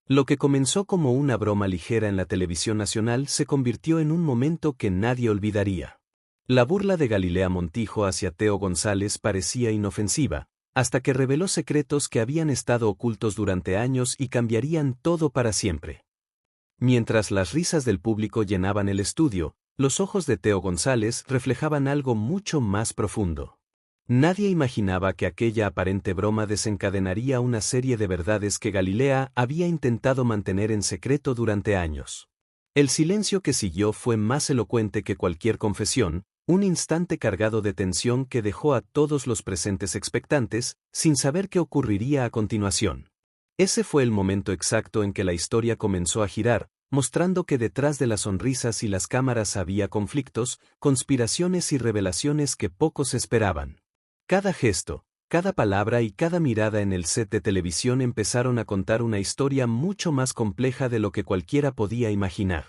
Lo que comenzó como una broma ligera en la televisión nacional se convirtió en un momento que nadie olvidaría. La burla de Galilea Montijo hacia Teo González parecía inofensiva, hasta que reveló secretos que habían estado ocultos durante años y cambiarían todo para siempre. Mientras las risas del público llenaban el estudio, los ojos de Teo González reflejaban algo mucho más profundo. Nadie imaginaba que aquella aparente broma desencadenaría una serie de verdades que Galilea había intentado mantener en secreto durante años. El silencio que siguió fue más elocuente que cualquier confesión, un instante cargado de tensión que dejó a todos los presentes expectantes, sin saber qué ocurriría a continuación. Ese fue el momento exacto en que la historia comenzó a girar, mostrando que detrás de las sonrisas y las cámaras había conflictos, conspiraciones y revelaciones que pocos esperaban. Cada gesto, cada palabra y cada mirada en el set de televisión empezaron a contar una historia mucho más compleja de lo que cualquiera podía imaginar.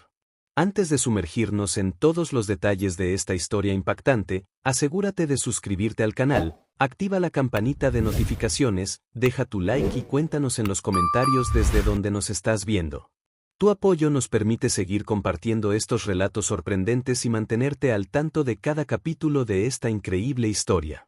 Antes de sumergirnos en todos los detalles de esta historia impactante, asegúrate de suscribirte al canal, activa la campanita de notificaciones, deja tu like y cuéntanos en los comentarios desde donde nos estás viendo. Tu apoyo nos permite seguir compartiendo estos relatos sorprendentes y mantenerte al tanto de cada capítulo de esta increíble historia.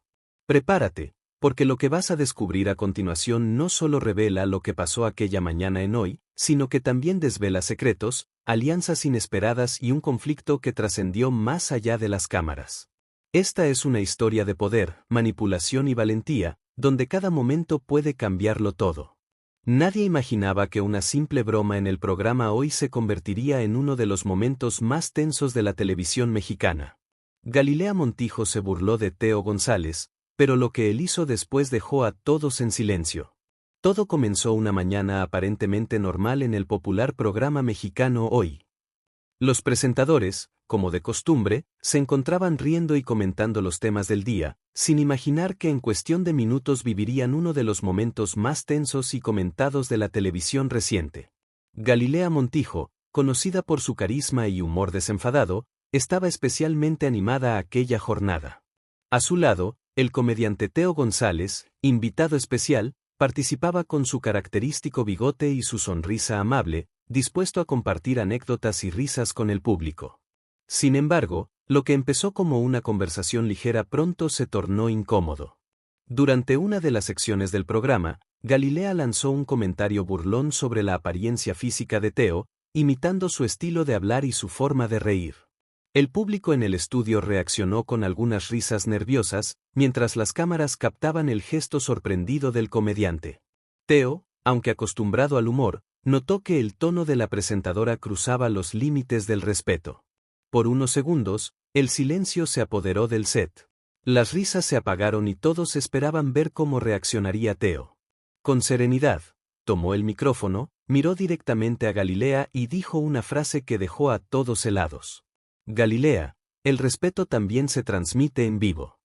Prepárate, porque lo que vas a descubrir a continuación no solo revela lo que pasó aquella mañana en Hoy, sino que también desvela secretos, alianzas inesperadas y un conflicto que trascendió más allá de las cámaras. Esta es una historia de poder, manipulación y valentía, donde cada momento puede cambiarlo todo. Nadie imaginaba que una simple broma en el programa Hoy se convertiría en uno de los momentos más tensos de la televisión mexicana. Galilea Montijo se burló de Teo González, pero lo que él hizo después dejó a todos en silencio. Todo comenzó una mañana aparentemente normal en el popular programa mexicano Hoy. Los presentadores, como de costumbre, se encontraban riendo y comentando los temas del día, sin imaginar que en cuestión de minutos vivirían uno de los momentos más tensos y comentados de la televisión reciente. Galilea Montijo, conocida por su carisma y humor desenfadado, estaba especialmente animada aquella jornada. A su lado, el comediante Teo González, invitado especial, participaba con su característico bigote y su sonrisa amable, dispuesto a compartir anécdotas y risas con el público. Sin embargo, lo que empezó como una conversación ligera pronto se tornó incómodo. Durante una de las secciones del programa, Galilea lanzó un comentario burlón sobre la apariencia física de Teo, imitando su estilo de hablar y su forma de reír. El público en el estudio reaccionó con algunas risas nerviosas, mientras las cámaras captaban el gesto sorprendido del comediante. Teo, aunque acostumbrado al humor, notó que el tono de la presentadora cruzaba los límites del respeto. Por unos segundos, el silencio se apoderó del set. Las risas se apagaron y todos esperaban ver cómo reaccionaría Teo. Con serenidad, tomó el micrófono, miró directamente a Galilea y dijo una frase que dejó a todos helados. Galilea, el respeto también se transmite en vivo.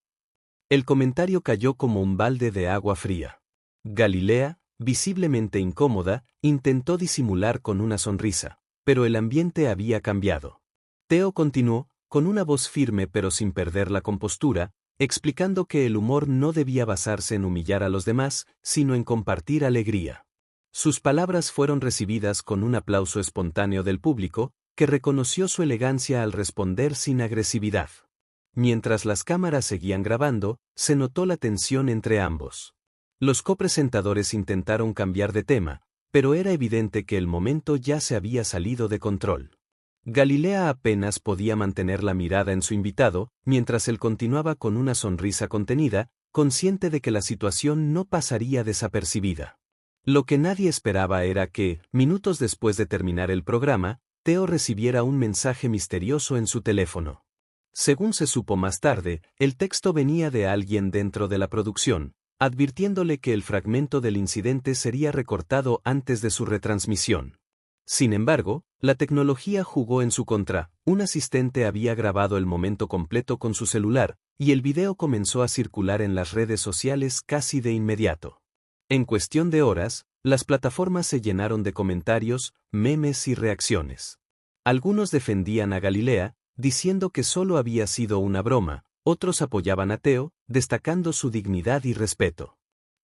El comentario cayó como un balde de agua fría. Galilea, visiblemente incómoda, intentó disimular con una sonrisa, pero el ambiente había cambiado. Teo continuó, con una voz firme pero sin perder la compostura, explicando que el humor no debía basarse en humillar a los demás, sino en compartir alegría. Sus palabras fueron recibidas con un aplauso espontáneo del público, que reconoció su elegancia al responder sin agresividad. Mientras las cámaras seguían grabando, se notó la tensión entre ambos. Los copresentadores intentaron cambiar de tema, pero era evidente que el momento ya se había salido de control. Galilea apenas podía mantener la mirada en su invitado, mientras él continuaba con una sonrisa contenida, consciente de que la situación no pasaría desapercibida. Lo que nadie esperaba era que, minutos después de terminar el programa, Teo recibiera un mensaje misterioso en su teléfono. Según se supo más tarde, el texto venía de alguien dentro de la producción, advirtiéndole que el fragmento del incidente sería recortado antes de su retransmisión. Sin embargo, la tecnología jugó en su contra. Un asistente había grabado el momento completo con su celular, y el video comenzó a circular en las redes sociales casi de inmediato. En cuestión de horas, las plataformas se llenaron de comentarios, memes y reacciones. Algunos defendían a Galilea, diciendo que solo había sido una broma, otros apoyaban a Teo, destacando su dignidad y respeto.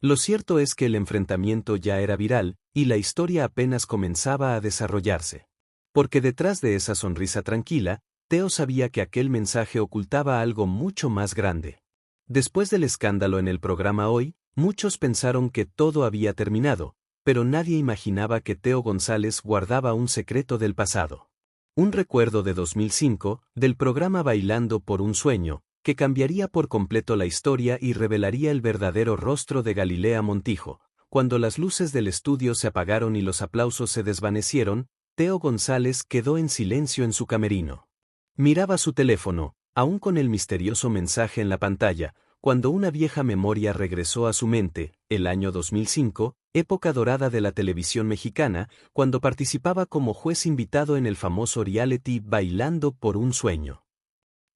Lo cierto es que el enfrentamiento ya era viral, y la historia apenas comenzaba a desarrollarse. Porque detrás de esa sonrisa tranquila, Teo sabía que aquel mensaje ocultaba algo mucho más grande. Después del escándalo en el programa Hoy, muchos pensaron que todo había terminado, pero nadie imaginaba que Teo González guardaba un secreto del pasado. Un recuerdo de 2005, del programa Bailando por un sueño, que cambiaría por completo la historia y revelaría el verdadero rostro de Galilea Montijo. Cuando las luces del estudio se apagaron y los aplausos se desvanecieron, Teo González quedó en silencio en su camerino. Miraba su teléfono, aún con el misterioso mensaje en la pantalla, cuando una vieja memoria regresó a su mente, el año 2005, época dorada de la televisión mexicana, cuando participaba como juez invitado en el famoso reality Bailando por un sueño.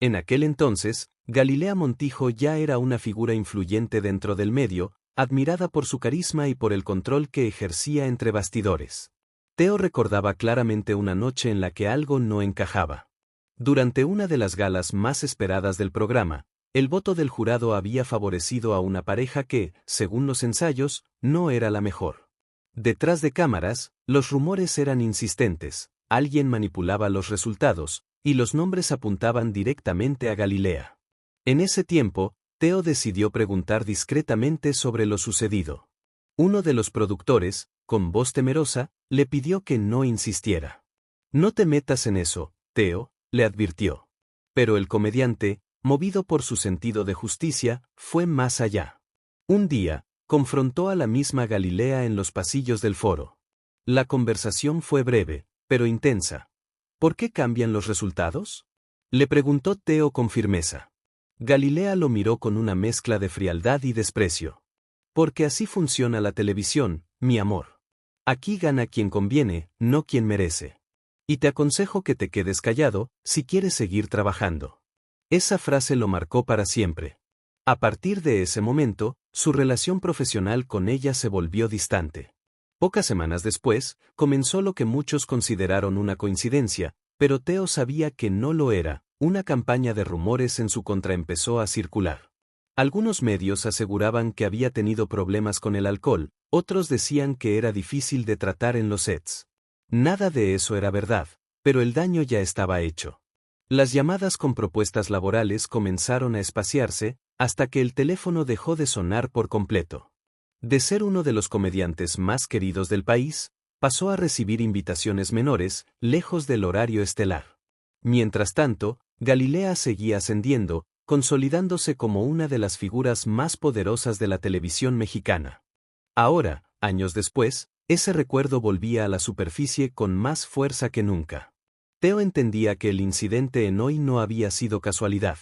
En aquel entonces, Galilea Montijo ya era una figura influyente dentro del medio, admirada por su carisma y por el control que ejercía entre bastidores. Teo recordaba claramente una noche en la que algo no encajaba. Durante una de las galas más esperadas del programa, el voto del jurado había favorecido a una pareja que, según los ensayos, no era la mejor. Detrás de cámaras, los rumores eran insistentes, alguien manipulaba los resultados, y los nombres apuntaban directamente a Galilea. En ese tiempo, Teo decidió preguntar discretamente sobre lo sucedido. Uno de los productores, con voz temerosa, le pidió que no insistiera. «No te metas en eso, Teo», le advirtió. Pero el comediante, movido por su sentido de justicia, fue más allá. Un día, confrontó a la misma Galilea en los pasillos del foro. La conversación fue breve, pero intensa. «¿Por qué cambian los resultados?», le preguntó Teo con firmeza. Galilea lo miró con una mezcla de frialdad y desprecio. «Porque así funciona la televisión, mi amor. Aquí gana quien conviene, no quien merece. Y te aconsejo que te quedes callado, si quieres seguir trabajando». Esa frase lo marcó para siempre. A partir de ese momento, su relación profesional con ella se volvió distante. Pocas semanas después, comenzó lo que muchos consideraron una coincidencia, pero Teo sabía que no lo era. Una campaña de rumores en su contra empezó a circular. Algunos medios aseguraban que había tenido problemas con el alcohol, otros decían que era difícil de tratar en los sets. Nada de eso era verdad, pero el daño ya estaba hecho. Las llamadas con propuestas laborales comenzaron a espaciarse, hasta que el teléfono dejó de sonar por completo. De ser uno de los comediantes más queridos del país, pasó a recibir invitaciones menores, lejos del horario estelar. Mientras tanto, Galilea seguía ascendiendo, consolidándose como una de las figuras más poderosas de la televisión mexicana. Ahora, años después, ese recuerdo volvía a la superficie con más fuerza que nunca. Teo entendía que el incidente en Hoy no había sido casualidad.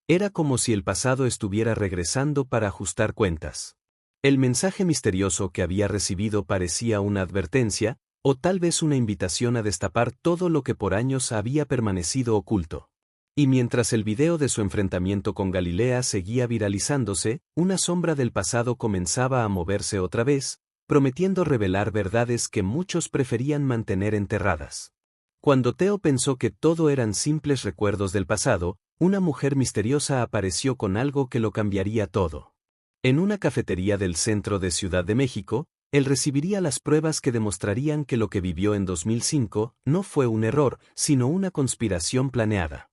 Era como si el pasado estuviera regresando para ajustar cuentas. El mensaje misterioso que había recibido parecía una advertencia, o tal vez una invitación a destapar todo lo que por años había permanecido oculto. Y mientras el video de su enfrentamiento con Galilea seguía viralizándose, una sombra del pasado comenzaba a moverse otra vez, prometiendo revelar verdades que muchos preferían mantener enterradas. Cuando Teo pensó que todo eran simples recuerdos del pasado, una mujer misteriosa apareció con algo que lo cambiaría todo. En una cafetería del centro de Ciudad de México, él recibiría las pruebas que demostrarían que lo que vivió en 2005 no fue un error, sino una conspiración planeada.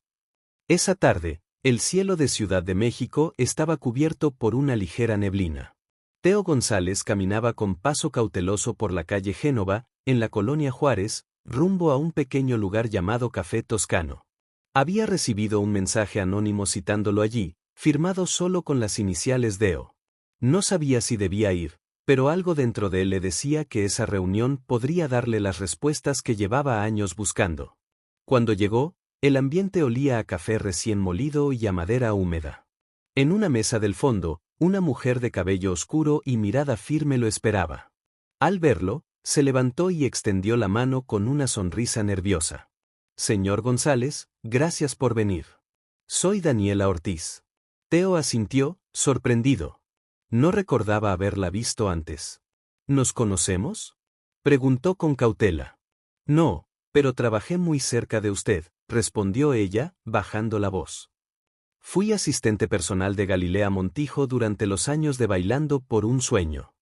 Esa tarde, el cielo de Ciudad de México estaba cubierto por una ligera neblina. Teo González caminaba con paso cauteloso por la calle Génova, en la colonia Juárez, rumbo a un pequeño lugar llamado Café Toscano. Había recibido un mensaje anónimo citándolo allí, firmado solo con las iniciales Deo. No sabía si debía ir, pero algo dentro de él le decía que esa reunión podría darle las respuestas que llevaba años buscando. Cuando llegó, el ambiente olía a café recién molido y a madera húmeda. En una mesa del fondo, una mujer de cabello oscuro y mirada firme lo esperaba. Al verlo, se levantó y extendió la mano con una sonrisa nerviosa. «Señor González, gracias por venir. Soy Daniela Ortiz». Teo asintió, sorprendido. No recordaba haberla visto antes. «¿Nos conocemos?», preguntó con cautela. «No, pero trabajé muy cerca de usted», respondió ella, bajando la voz. Fui asistente personal de Galilea Montijo durante los años de Bailando por un sueño.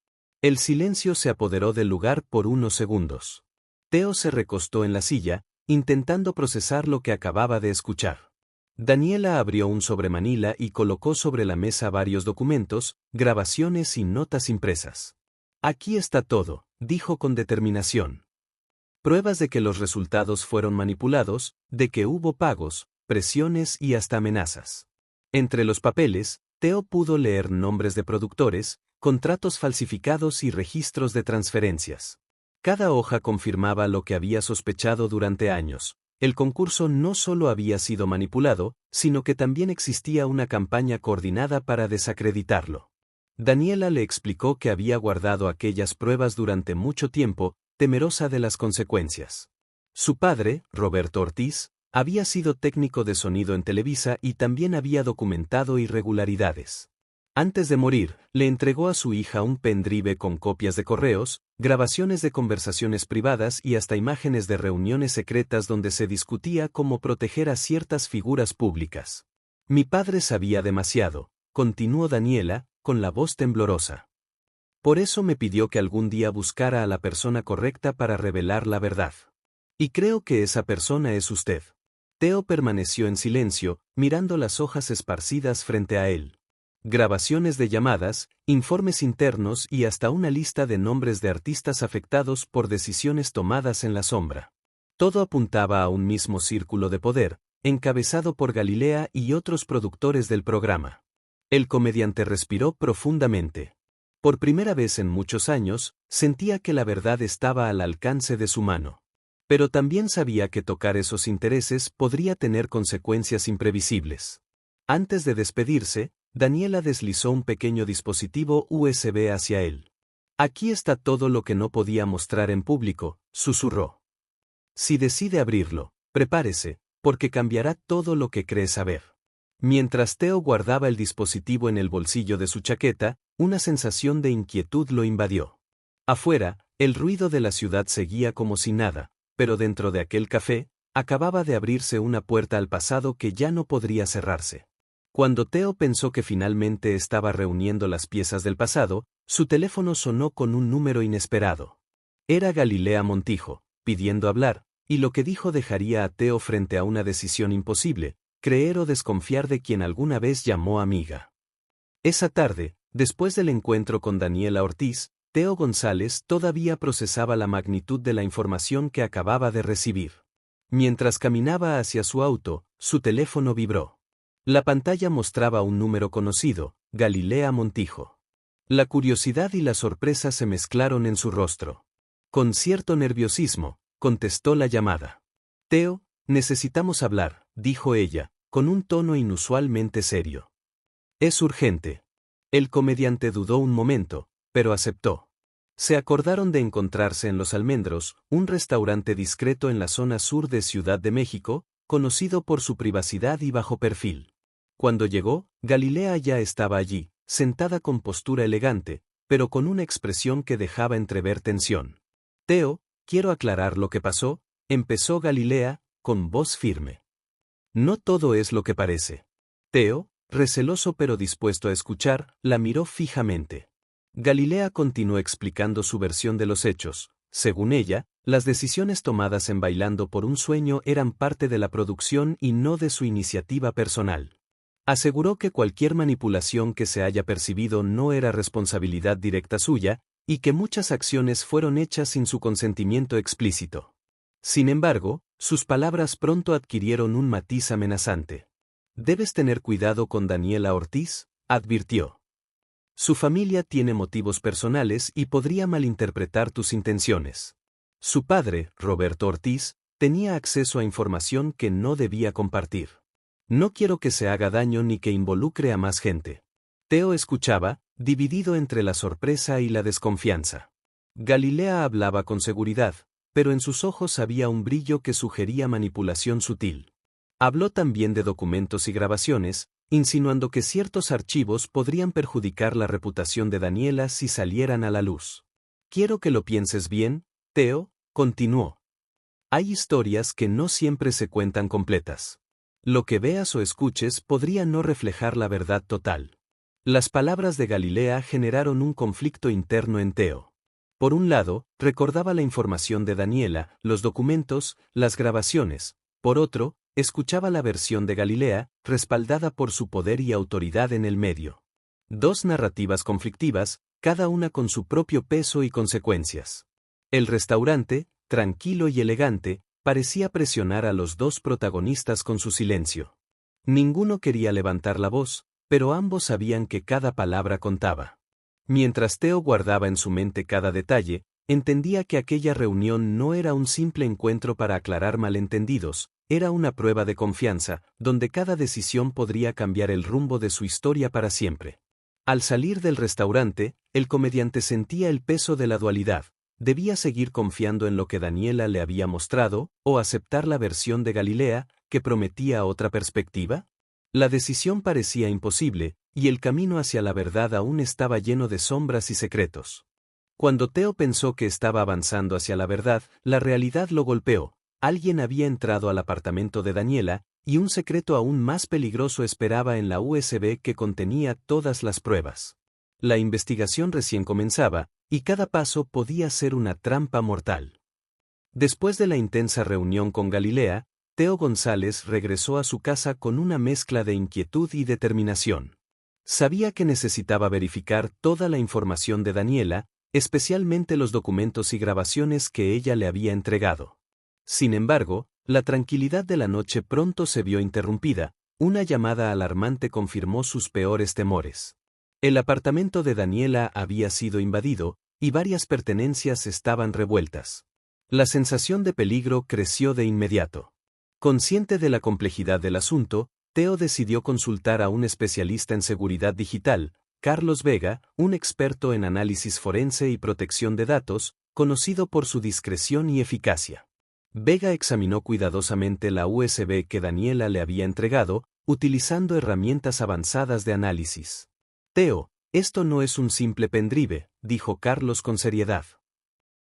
El silencio se apoderó del lugar por unos segundos. Teo se recostó en la silla, intentando procesar lo que acababa de escuchar. Daniela abrió un sobremanila y colocó sobre la mesa varios documentos, grabaciones y notas impresas. Aquí está todo, dijo con determinación. Pruebas de que los resultados fueron manipulados, de que hubo pagos, presiones y hasta amenazas. Entre los papeles, Teo pudo leer nombres de productores, contratos falsificados y registros de transferencias. Cada hoja confirmaba lo que había sospechado durante años. El concurso no solo había sido manipulado, sino que también existía una campaña coordinada para desacreditarlo. Daniela le explicó que había guardado aquellas pruebas durante mucho tiempo, temerosa de las consecuencias. Su padre, Roberto Ortiz, había sido técnico de sonido en Televisa y también había documentado irregularidades. Antes de morir, le entregó a su hija un pendrive con copias de correos, grabaciones de conversaciones privadas y hasta imágenes de reuniones secretas donde se discutía cómo proteger a ciertas figuras públicas. Mi padre sabía demasiado, continuó Daniela, con la voz temblorosa. Por eso me pidió que algún día buscara a la persona correcta para revelar la verdad. Y creo que esa persona es usted. Teo permaneció en silencio, mirando las hojas esparcidas frente a él. Grabaciones de llamadas, informes internos y hasta una lista de nombres de artistas afectados por decisiones tomadas en la sombra. Todo apuntaba a un mismo círculo de poder, encabezado por Galilea y otros productores del programa. El comediante respiró profundamente. Por primera vez en muchos años, sentía que la verdad estaba al alcance de su mano. Pero también sabía que tocar esos intereses podría tener consecuencias imprevisibles. Antes de despedirse, Daniela deslizó un pequeño dispositivo USB hacia él. Aquí está todo lo que no podía mostrar en público, susurró. Si decide abrirlo, prepárese, porque cambiará todo lo que cree saber. Mientras Teo guardaba el dispositivo en el bolsillo de su chaqueta, una sensación de inquietud lo invadió. Afuera, el ruido de la ciudad seguía como si nada, pero dentro de aquel café, acababa de abrirse una puerta al pasado que ya no podría cerrarse. Cuando Teo pensó que finalmente estaba reuniendo las piezas del pasado, su teléfono sonó con un número inesperado. Era Galilea Montijo, pidiendo hablar, y lo que dijo dejaría a Teo frente a una decisión imposible, creer o desconfiar de quien alguna vez llamó amiga. Esa tarde, después del encuentro con Daniela Ortiz, Teo González todavía procesaba la magnitud de la información que acababa de recibir. Mientras caminaba hacia su auto, su teléfono vibró. La pantalla mostraba un número conocido, Galilea Montijo. La curiosidad y la sorpresa se mezclaron en su rostro. Con cierto nerviosismo, contestó la llamada. Teo, necesitamos hablar, dijo ella, con un tono inusualmente serio. Es urgente. El comediante dudó un momento, pero aceptó. Se acordaron de encontrarse en Los Almendros, un restaurante discreto en la zona sur de Ciudad de México, conocido por su privacidad y bajo perfil. Cuando llegó, Galilea ya estaba allí, sentada con postura elegante, pero con una expresión que dejaba entrever tensión. Teo, quiero aclarar lo que pasó, empezó Galilea, con voz firme. No todo es lo que parece. Teo, receloso pero dispuesto a escuchar, la miró fijamente. Galilea continuó explicando su versión de los hechos. Según ella, las decisiones tomadas en Bailando por un sueño eran parte de la producción y no de su iniciativa personal. Aseguró que cualquier manipulación que se haya percibido no era responsabilidad directa suya, y que muchas acciones fueron hechas sin su consentimiento explícito. Sin embargo, sus palabras pronto adquirieron un matiz amenazante. Debes tener cuidado con Daniela Ortiz, advirtió. Su familia tiene motivos personales y podría malinterpretar tus intenciones. Su padre, Roberto Ortiz, tenía acceso a información que no debía compartir. No quiero que se haga daño ni que involucre a más gente. Teo escuchaba, dividido entre la sorpresa y la desconfianza. Galilea hablaba con seguridad, pero en sus ojos había un brillo que sugería manipulación sutil. Habló también de documentos y grabaciones, insinuando que ciertos archivos podrían perjudicar la reputación de Daniela si salieran a la luz. Quiero que lo pienses bien, Teo, continuó. Hay historias que no siempre se cuentan completas. Lo que veas o escuches podría no reflejar la verdad total. Las palabras de Galilea generaron un conflicto interno en Theo. Por un lado, recordaba la información de Daniela, los documentos, las grabaciones. Por otro, escuchaba la versión de Galilea, respaldada por su poder y autoridad en el medio. Dos narrativas conflictivas, cada una con su propio peso y consecuencias. El restaurante, tranquilo y elegante, parecía presionar a los dos protagonistas con su silencio. Ninguno quería levantar la voz, pero ambos sabían que cada palabra contaba. Mientras Theo guardaba en su mente cada detalle, entendía que aquella reunión no era un simple encuentro para aclarar malentendidos, era una prueba de confianza, donde cada decisión podría cambiar el rumbo de su historia para siempre. Al salir del restaurante, el comediante sentía el peso de la dualidad. ¿Debía seguir confiando en lo que Daniela le había mostrado, o aceptar la versión de Galilea, que prometía otra perspectiva? La decisión parecía imposible, y el camino hacia la verdad aún estaba lleno de sombras y secretos. Cuando Theo pensó que estaba avanzando hacia la verdad, la realidad lo golpeó. Alguien había entrado al apartamento de Daniela, y un secreto aún más peligroso esperaba en la USB que contenía todas las pruebas. La investigación recién comenzaba, y cada paso podía ser una trampa mortal. Después de la intensa reunión con Galilea, Theo González regresó a su casa con una mezcla de inquietud y determinación. Sabía que necesitaba verificar toda la información de Daniela, especialmente los documentos y grabaciones que ella le había entregado. Sin embargo, la tranquilidad de la noche pronto se vio interrumpida. Una llamada alarmante confirmó sus peores temores. El apartamento de Daniela había sido invadido, y varias pertenencias estaban revueltas. La sensación de peligro creció de inmediato. Consciente de la complejidad del asunto, Theo decidió consultar a un especialista en seguridad digital, Carlos Vega, un experto en análisis forense y protección de datos, conocido por su discreción y eficacia. Vega examinó cuidadosamente la USB que Daniela le había entregado, utilizando herramientas avanzadas de análisis. Theo, esto no es un simple pendrive, dijo Carlos con seriedad.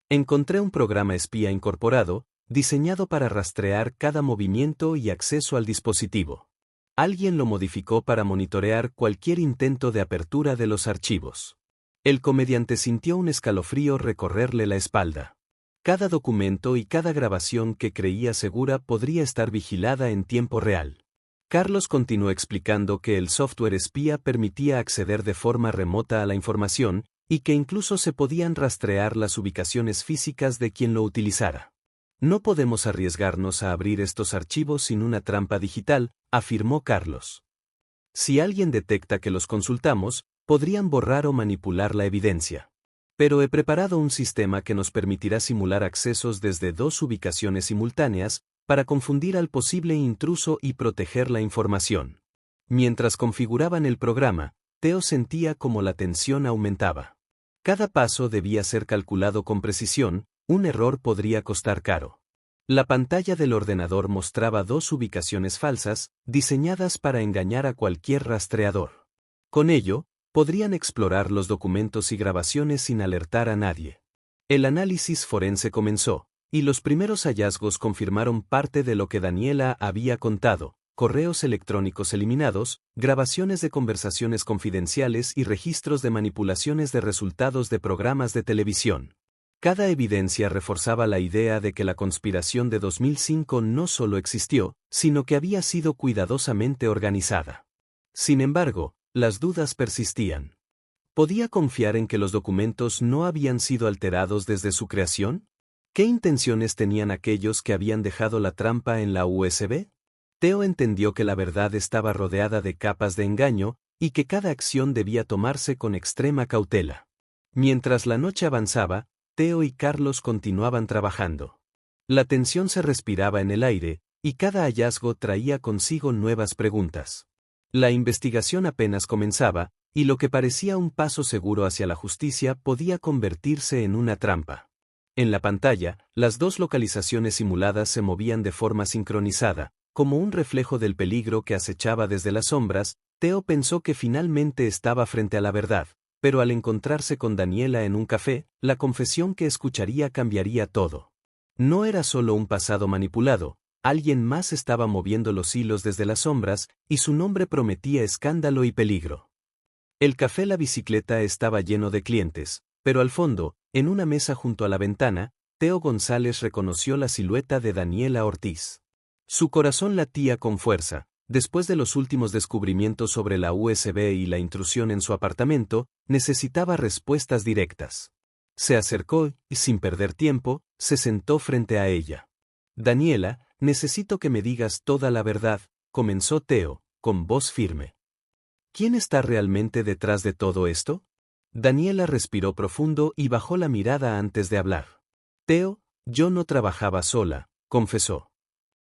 Encontré un programa espía incorporado, diseñado para rastrear cada movimiento y acceso al dispositivo. Alguien lo modificó para monitorear cualquier intento de apertura de los archivos. El comediante sintió un escalofrío recorrerle la espalda. Cada documento y cada grabación que creía segura podría estar vigilada en tiempo real. Carlos continuó explicando que el software espía permitía acceder de forma remota a la información, y que incluso se podían rastrear las ubicaciones físicas de quien lo utilizara. No podemos arriesgarnos a abrir estos archivos sin una trampa digital, afirmó Carlos. Si alguien detecta que los consultamos, podrían borrar o manipular la evidencia. Pero he preparado un sistema que nos permitirá simular accesos desde dos ubicaciones simultáneas, para confundir al posible intruso y proteger la información. Mientras configuraban el programa, Theo sentía como la tensión aumentaba. Cada paso debía ser calculado con precisión, un error podría costar caro. La pantalla del ordenador mostraba dos ubicaciones falsas, diseñadas para engañar a cualquier rastreador. Con ello, podrían explorar los documentos y grabaciones sin alertar a nadie. El análisis forense comenzó, y los primeros hallazgos confirmaron parte de lo que Daniela había contado: correos electrónicos eliminados, grabaciones de conversaciones confidenciales y registros de manipulaciones de resultados de programas de televisión. Cada evidencia reforzaba la idea de que la conspiración de 2005 no solo existió, sino que había sido cuidadosamente organizada. Sin embargo, las dudas persistían. ¿Podía confiar en que los documentos no habían sido alterados desde su creación? ¿Qué intenciones tenían aquellos que habían dejado la trampa en la USB? Theo entendió que la verdad estaba rodeada de capas de engaño, y que cada acción debía tomarse con extrema cautela. Mientras la noche avanzaba, Theo y Carlos continuaban trabajando. La tensión se respiraba en el aire, y cada hallazgo traía consigo nuevas preguntas. La investigación apenas comenzaba, y lo que parecía un paso seguro hacia la justicia podía convertirse en una trampa. En la pantalla, las dos localizaciones simuladas se movían de forma sincronizada, como un reflejo del peligro que acechaba desde las sombras. Theo pensó que finalmente estaba frente a la verdad, pero al encontrarse con Daniela en un café, la confesión que escucharía cambiaría todo. No era solo un pasado manipulado, Alguien más estaba moviendo los hilos desde las sombras, y su nombre prometía escándalo y peligro. El café La Bicicleta estaba lleno de clientes, pero al fondo, en una mesa junto a la ventana, Teo González reconoció la silueta de Daniela Ortiz. Su corazón latía con fuerza. Después de los últimos descubrimientos sobre la USB y la intrusión en su apartamento, necesitaba respuestas directas. Se acercó y, sin perder tiempo, se sentó frente a ella. Daniela, necesito que me digas toda la verdad, comenzó Teo, con voz firme. ¿Quién está realmente detrás de todo esto? Daniela respiró profundo y bajó la mirada antes de hablar. Teo, yo no trabajaba sola, confesó.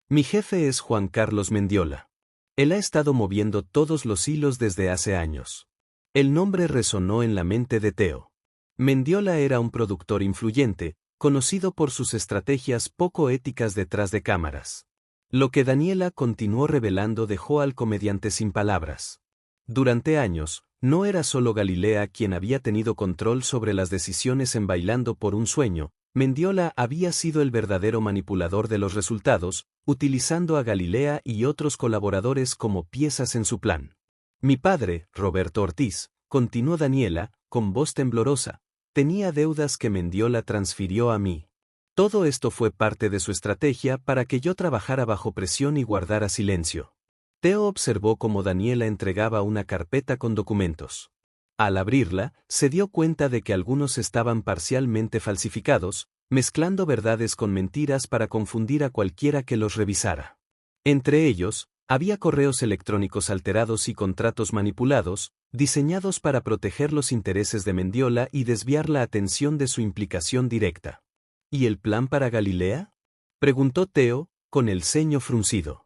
Mi jefe es Juan Carlos Mendiola. Él ha estado moviendo todos los hilos desde hace años. El nombre resonó en la mente de Teo. Mendiola era un productor influyente, conocido por sus estrategias poco éticas detrás de cámaras. Lo que Daniela continuó revelando dejó al comediante sin palabras. Durante años, no era solo Galilea quien había tenido control sobre las decisiones en Bailando por un Sueño, Mendiola había sido el verdadero manipulador de los resultados, utilizando a Galilea y otros colaboradores como piezas en su plan. Mi padre, Roberto Ortiz, continuó Daniela, con voz temblorosa, tenía deudas que Mendiola transfirió a mí. Todo esto fue parte de su estrategia para que yo trabajara bajo presión y guardara silencio. Teo observó cómo Daniela entregaba una carpeta con documentos. Al abrirla, se dio cuenta de que algunos estaban parcialmente falsificados, mezclando verdades con mentiras para confundir a cualquiera que los revisara. Entre ellos, había correos electrónicos alterados y contratos manipulados, diseñados para proteger los intereses de Mendiola y desviar la atención de su implicación directa. ¿Y el plan para Galilea? Preguntó Teo, con el ceño fruncido.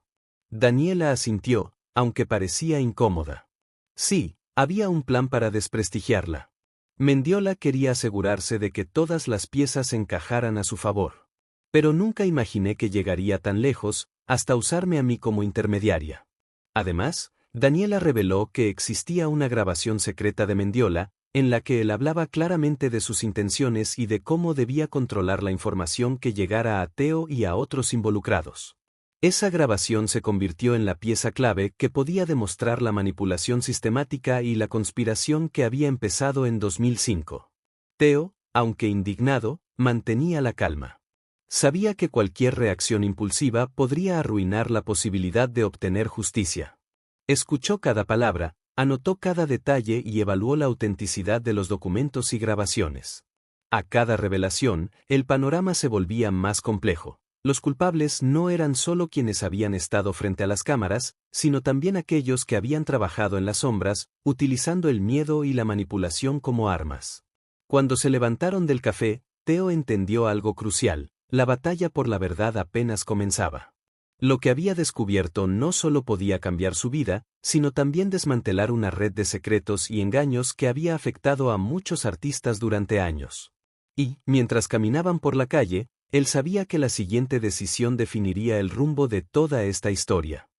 Daniela asintió, aunque parecía incómoda. Sí, había un plan para desprestigiarla. Mendiola quería asegurarse de que todas las piezas encajaran a su favor. Pero nunca imaginé que llegaría tan lejos, hasta usarme a mí como intermediaria. Además, Daniela reveló que existía una grabación secreta de Mendiola, en la que él hablaba claramente de sus intenciones y de cómo debía controlar la información que llegara a Teo y a otros involucrados. Esa grabación se convirtió en la pieza clave que podía demostrar la manipulación sistemática y la conspiración que había empezado en 2005. Teo, aunque indignado, mantenía la calma. Sabía que cualquier reacción impulsiva podría arruinar la posibilidad de obtener justicia. Escuchó cada palabra, anotó cada detalle y evaluó la autenticidad de los documentos y grabaciones. A cada revelación, el panorama se volvía más complejo. Los culpables no eran solo quienes habían estado frente a las cámaras, sino también aquellos que habían trabajado en las sombras, utilizando el miedo y la manipulación como armas. Cuando se levantaron del café, Teo entendió algo crucial: la batalla por la verdad apenas comenzaba. Lo que había descubierto no solo podía cambiar su vida, sino también desmantelar una red de secretos y engaños que había afectado a muchos artistas durante años. Y, mientras caminaban por la calle, él sabía que la siguiente decisión definiría el rumbo de toda esta historia.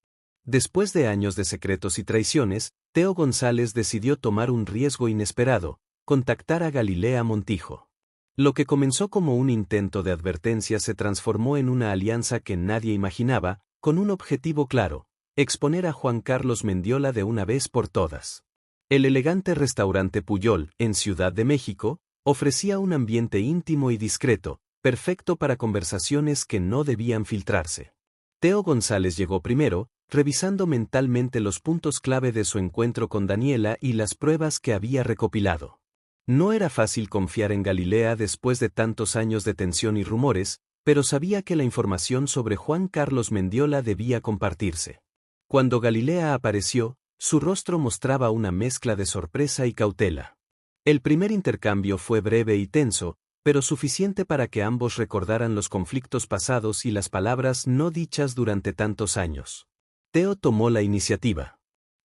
Después de años de secretos y traiciones, Teo González decidió tomar un riesgo inesperado: contactar a Galilea Montijo. Lo que comenzó como un intento de advertencia se transformó en una alianza que nadie imaginaba, con un objetivo claro: exponer a Juan Carlos Mendiola de una vez por todas. El elegante restaurante Puyol, en Ciudad de México, ofrecía un ambiente íntimo y discreto, perfecto para conversaciones que no debían filtrarse. Teo González llegó primero, revisando mentalmente los puntos clave de su encuentro con Daniela y las pruebas que había recopilado. No era fácil confiar en Galilea después de tantos años de tensión y rumores, pero sabía que la información sobre Juan Carlos Mendiola debía compartirse. Cuando Galilea apareció, su rostro mostraba una mezcla de sorpresa y cautela. El primer intercambio fue breve y tenso, pero suficiente para que ambos recordaran los conflictos pasados y las palabras no dichas durante tantos años. Teo tomó la iniciativa.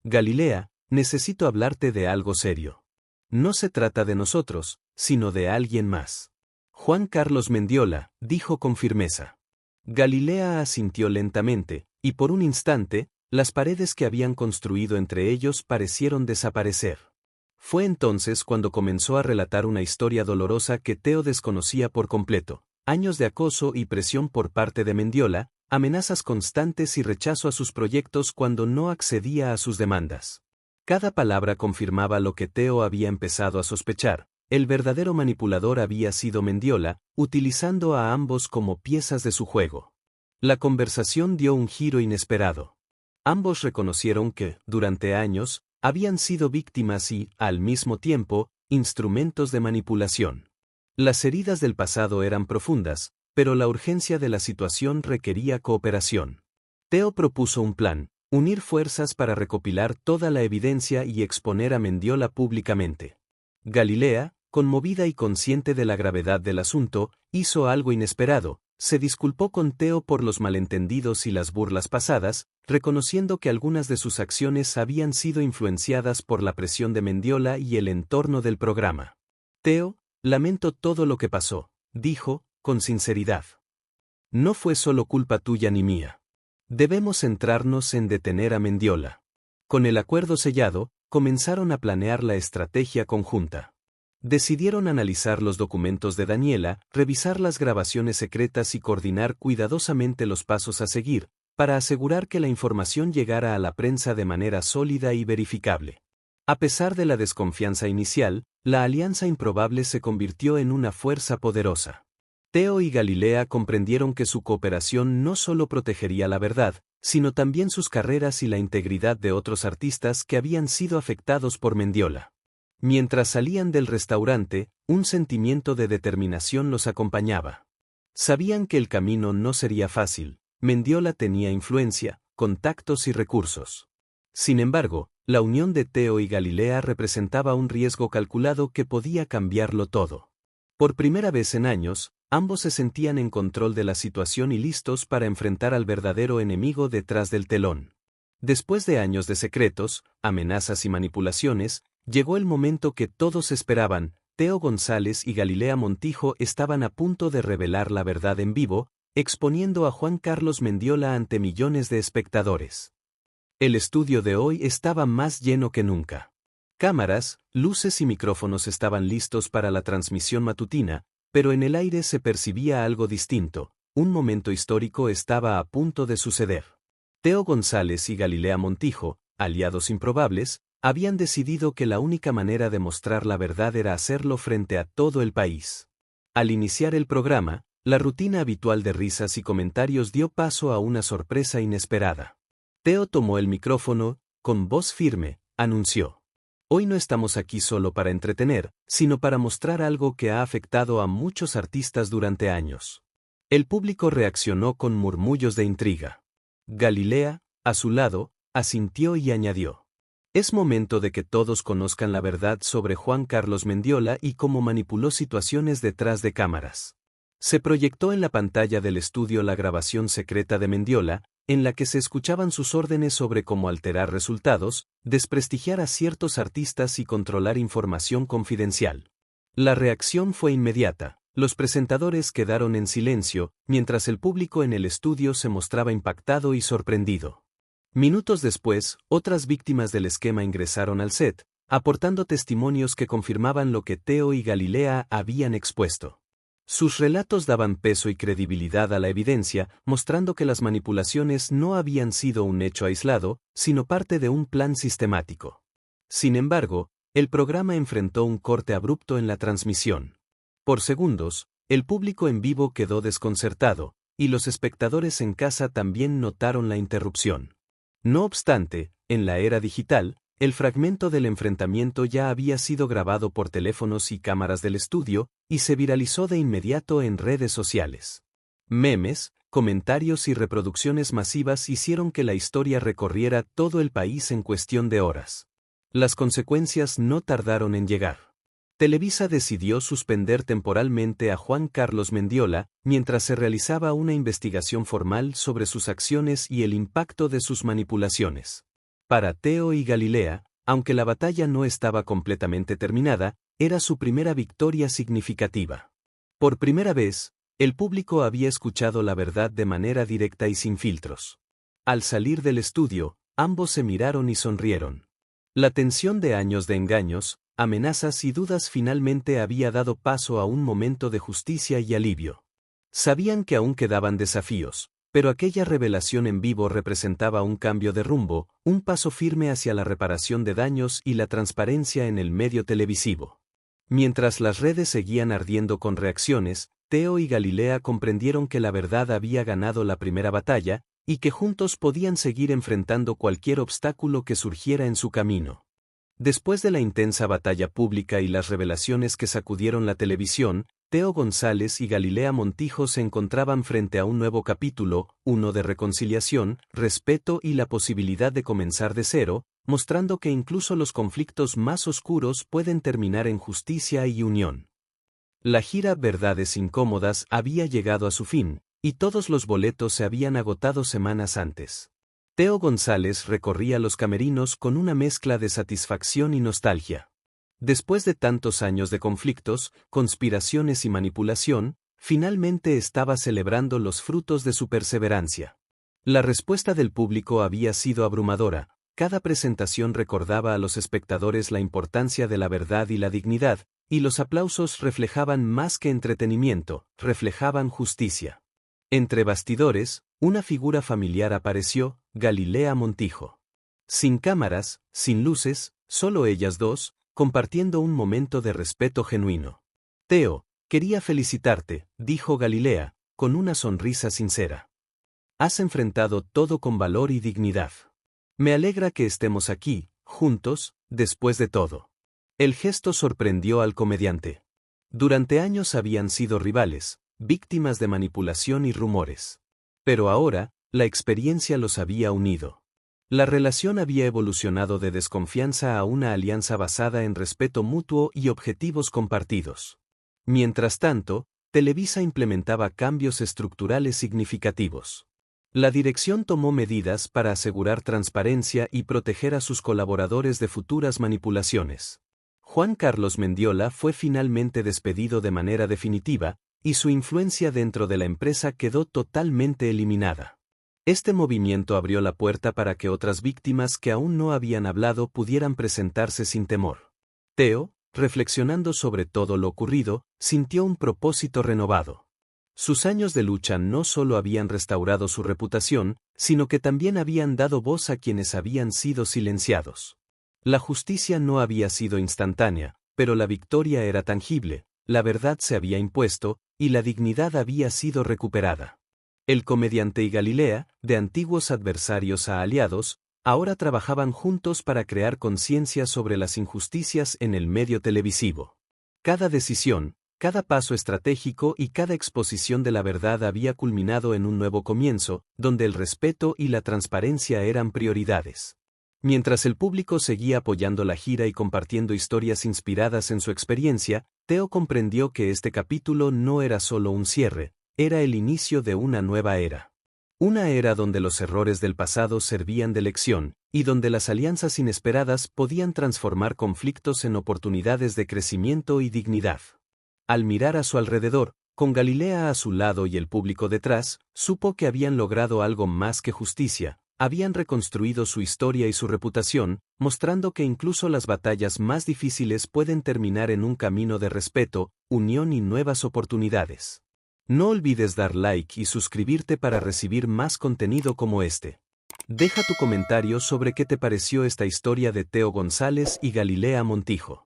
Galilea, necesito hablarte de algo serio. No se trata de nosotros, sino de alguien más. Juan Carlos Mendiola, dijo con firmeza. Galilea asintió lentamente, y por un instante, las paredes que habían construido entre ellos parecieron desaparecer. Fue entonces cuando comenzó a relatar una historia dolorosa que Teo desconocía por completo: años de acoso y presión por parte de Mendiola, amenazas constantes y rechazo a sus proyectos cuando no accedía a sus demandas. Cada palabra confirmaba lo que Teo había empezado a sospechar: el verdadero manipulador había sido Mendiola, utilizando a ambos como piezas de su juego. La conversación dio un giro inesperado. Ambos reconocieron que, durante años, habían sido víctimas y, al mismo tiempo, instrumentos de manipulación. Las heridas del pasado eran profundas, pero la urgencia de la situación requería cooperación. Teo propuso un plan: unir fuerzas para recopilar toda la evidencia y exponer a Mendiola públicamente. Galilea, conmovida y consciente de la gravedad del asunto, hizo algo inesperado: se disculpó con Teo por los malentendidos y las burlas pasadas, reconociendo que algunas de sus acciones habían sido influenciadas por la presión de Mendiola y el entorno del programa. Teo, lamento todo lo que pasó, dijo, con sinceridad. No fue solo culpa tuya ni mía. Debemos centrarnos en detener a Mendiola. Con el acuerdo sellado, comenzaron a planear la estrategia conjunta. Decidieron analizar los documentos de Daniela, revisar las grabaciones secretas y coordinar cuidadosamente los pasos a seguir, para asegurar que la información llegara a la prensa de manera sólida y verificable. A pesar de la desconfianza inicial, la alianza improbable se convirtió en una fuerza poderosa. Teo y Galilea comprendieron que su cooperación no solo protegería la verdad, sino también sus carreras y la integridad de otros artistas que habían sido afectados por Mendiola. Mientras salían del restaurante, un sentimiento de determinación los acompañaba. Sabían que el camino no sería fácil. Mendiola tenía influencia, contactos y recursos. Sin embargo, la unión de Teo y Galilea representaba un riesgo calculado que podía cambiarlo todo. Por primera vez en años, ambos se sentían en control de la situación y listos para enfrentar al verdadero enemigo detrás del telón. Después de años de secretos, amenazas y manipulaciones, llegó el momento que todos esperaban. Teo González y Galilea Montijo estaban a punto de revelar la verdad en vivo, exponiendo a Juan Carlos Mendiola ante millones de espectadores. El estudio de hoy estaba más lleno que nunca. Cámaras, luces y micrófonos estaban listos para la transmisión matutina, pero en el aire se percibía algo distinto: un momento histórico estaba a punto de suceder. Teo González y Galilea Montijo, aliados improbables, habían decidido que la única manera de mostrar la verdad era hacerlo frente a todo el país. Al iniciar el programa, la rutina habitual de risas y comentarios dio paso a una sorpresa inesperada. Teo tomó el micrófono, con voz firme, anunció: hoy no estamos aquí solo para entretener, sino para mostrar algo que ha afectado a muchos artistas durante años. El público reaccionó con murmullos de intriga. Galilea, a su lado, asintió y añadió: es momento de que todos conozcan la verdad sobre Juan Carlos Mendiola y cómo manipuló situaciones detrás de cámaras. Se proyectó en la pantalla del estudio la grabación secreta de Mendiola, en la que se escuchaban sus órdenes sobre cómo alterar resultados, desprestigiar a ciertos artistas y controlar información confidencial. La reacción fue inmediata. Los presentadores quedaron en silencio, mientras el público en el estudio se mostraba impactado y sorprendido. Minutos después, otras víctimas del esquema ingresaron al set, aportando testimonios que confirmaban lo que Teo y Galilea habían expuesto. Sus relatos daban peso y credibilidad a la evidencia, mostrando que las manipulaciones no habían sido un hecho aislado, sino parte de un plan sistemático. Sin embargo, el programa enfrentó un corte abrupto en la transmisión. Por segundos, el público en vivo quedó desconcertado, y los espectadores en casa también notaron la interrupción. No obstante, en la era digital, el fragmento del enfrentamiento ya había sido grabado por teléfonos y cámaras del estudio, y se viralizó de inmediato en redes sociales. Memes, comentarios y reproducciones masivas hicieron que la historia recorriera todo el país en cuestión de horas. Las consecuencias no tardaron en llegar. Televisa decidió suspender temporalmente a Juan Carlos Mendiola, mientras se realizaba una investigación formal sobre sus acciones y el impacto de sus manipulaciones. Para Teo y Galilea, aunque la batalla no estaba completamente terminada, era su primera victoria significativa. Por primera vez, el público había escuchado la verdad de manera directa y sin filtros. Al salir del estudio, ambos se miraron y sonrieron. La tensión de años de engaños, amenazas y dudas finalmente había dado paso a un momento de justicia y alivio. Sabían que aún quedaban desafíos, pero aquella revelación en vivo representaba un cambio de rumbo, un paso firme hacia la reparación de daños y la transparencia en el medio televisivo. Mientras las redes seguían ardiendo con reacciones, Teo y Galilea comprendieron que la verdad había ganado la primera batalla, y que juntos podían seguir enfrentando cualquier obstáculo que surgiera en su camino. Después de la intensa batalla pública y las revelaciones que sacudieron la televisión, Teo González y Galilea Montijo se encontraban frente a un nuevo capítulo, uno de reconciliación, respeto y la posibilidad de comenzar de cero, mostrando que incluso los conflictos más oscuros pueden terminar en justicia y unión. La gira Verdades Incómodas había llegado a su fin, y todos los boletos se habían agotado semanas antes. Teo González recorría los camerinos con una mezcla de satisfacción y nostalgia. Después de tantos años de conflictos, conspiraciones y manipulación, finalmente estaba celebrando los frutos de su perseverancia. La respuesta del público había sido abrumadora. Cada presentación recordaba a los espectadores la importancia de la verdad y la dignidad, y los aplausos reflejaban más que entretenimiento, reflejaban justicia. Entre bastidores, una figura familiar apareció, Galilea Montijo. Sin cámaras, sin luces, solo ellas dos, compartiendo un momento de respeto genuino. Teo, quería felicitarte, dijo Galilea, con una sonrisa sincera. Has enfrentado todo con valor y dignidad. Me alegra que estemos aquí, juntos, después de todo. El gesto sorprendió al comediante. Durante años habían sido rivales, víctimas de manipulación y rumores. Pero ahora, la experiencia los había unido. La relación había evolucionado de desconfianza a una alianza basada en respeto mutuo y objetivos compartidos. Mientras tanto, Televisa implementaba cambios estructurales significativos. La dirección tomó medidas para asegurar transparencia y proteger a sus colaboradores de futuras manipulaciones. Juan Carlos Mendiola fue finalmente despedido de manera definitiva, y su influencia dentro de la empresa quedó totalmente eliminada. Este movimiento abrió la puerta para que otras víctimas que aún no habían hablado pudieran presentarse sin temor. Teo, reflexionando sobre todo lo ocurrido, sintió un propósito renovado. Sus años de lucha no solo habían restaurado su reputación, sino que también habían dado voz a quienes habían sido silenciados. La justicia no había sido instantánea, pero la victoria era tangible, la verdad se había impuesto, y la dignidad había sido recuperada. El comediante y Galilea, de antiguos adversarios a aliados, ahora trabajaban juntos para crear conciencia sobre las injusticias en el medio televisivo. Cada decisión, cada paso estratégico y cada exposición de la verdad había culminado en un nuevo comienzo, donde el respeto y la transparencia eran prioridades. Mientras el público seguía apoyando la gira y compartiendo historias inspiradas en su experiencia, Teo comprendió que este capítulo no era solo un cierre, era el inicio de una nueva era. Una era donde los errores del pasado servían de lección, y donde las alianzas inesperadas podían transformar conflictos en oportunidades de crecimiento y dignidad. Al mirar a su alrededor, con Galilea a su lado y el público detrás, supo que habían logrado algo más que justicia, habían reconstruido su historia y su reputación, mostrando que incluso las batallas más difíciles pueden terminar en un camino de respeto, unión y nuevas oportunidades. No olvides dar like y suscribirte para recibir más contenido como este. Deja tu comentario sobre qué te pareció esta historia de Teo González y Galilea Montijo.